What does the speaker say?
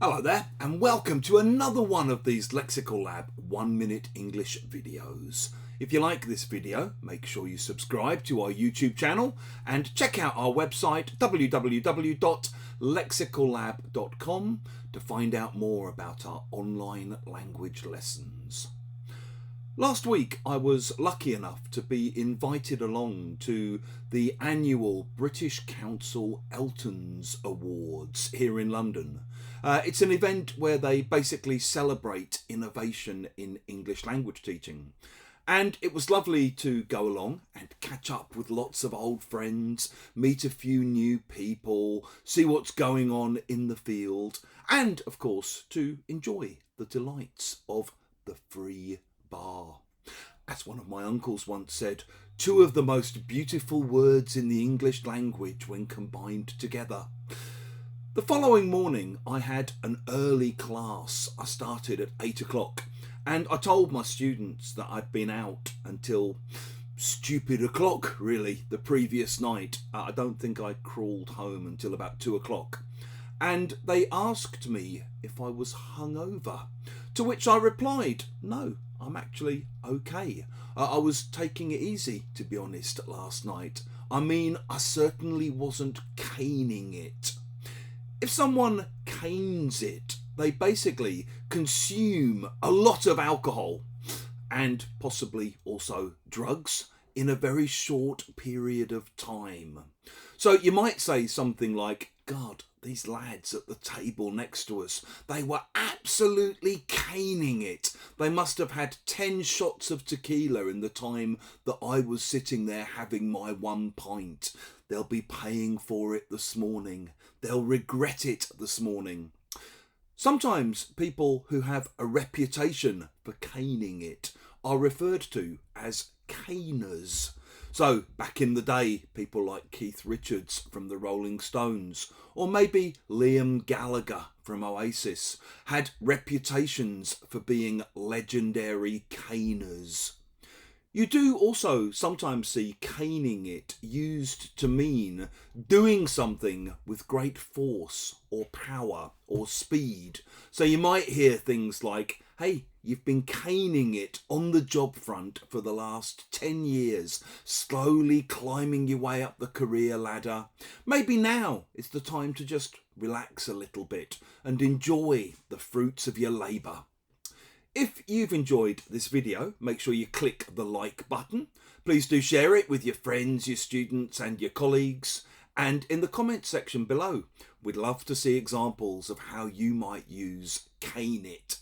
Hello there, and welcome to another one of these Lexical Lab 1 minute English videos. If you like this video, make sure you subscribe to our YouTube channel and check out our website www.lexicallab.com to find out more about our online language lessons. Last week I was lucky enough to be invited along to the annual British Council ELTONs Awards here in London. It's an event where they basically celebrate innovation in English language teaching. And it was lovely to go along and catch up with lots of old friends, meet a few new people, see what's going on in the field, and of course to enjoy the delights of the free bar. As one of my uncles once said, two of the most beautiful words in the English language when combined together. The following morning I had an early class. I started at 8 o'clock and I told my students that I'd been out until stupid o'clock really the previous night. I don't think I crawled home until about 2 o'clock. And they asked me if I was hungover, to which I replied, no, I'm actually okay. I was taking it easy, to be honest, last night. I mean, I certainly wasn't caning it. If someone canes it, they basically consume a lot of alcohol and possibly also drugs in a very short period of time. So you might say something like, God, these lads at the table next to us, they were absolutely caning it. They must have had 10 shots of tequila in the time that I was sitting there having my 1 pint. They'll be paying for it this morning. They'll regret it this morning. Sometimes people who have a reputation for caning it are referred to as caners. So back in the day, people like Keith Richards from the Rolling Stones, or maybe Liam Gallagher from Oasis, had reputations for being legendary caners. You do also sometimes see caning it used to mean doing something with great force or power or speed. So you might hear things like, hey, you've been caning it on the job front for the last 10 years, slowly climbing your way up the career ladder. Maybe now is the time to just relax a little bit and enjoy the fruits of your labour. If you've enjoyed this video, make sure you click the like button. Please do share it with your friends, your students and your colleagues. And in the comments section below, we'd love to see examples of how you might use cane it.